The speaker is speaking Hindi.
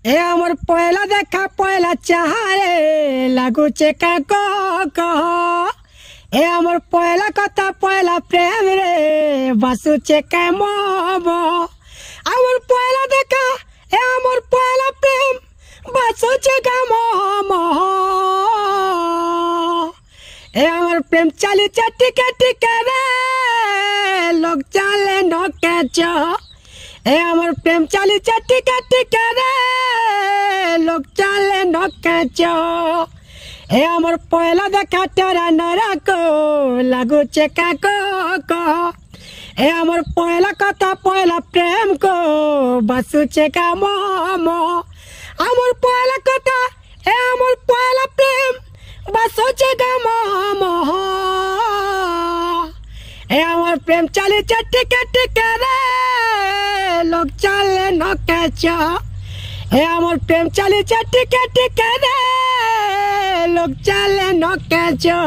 ए हमर पहला देखा पहला चाहे लागुचे का कह ए हमर पहला कथा पहला प्रेम रे बसुचे का मोब हमर पहला देखा ए हमर पहला प्रेम बसुचे का मोह ए हमर प्रेम चली टिके टिके रे लोग चले न कैचो ए हमर प्रेम चली टिके टिके रे लोग चले न कैचो ए हमर पहला देखा तेरा नरा को लागू चेका को ए हमर पहला कथा पहला प्रेम को बसु चेका मोमो हमर पहला कथा ए हमर पहला प्रेम बसु चेका मोमो ए हमर प्रेम चली टिके टिके रे लोग चले न कैचो ए हमर प्रेम चली टिके टिके रे लोग चले न कैचो।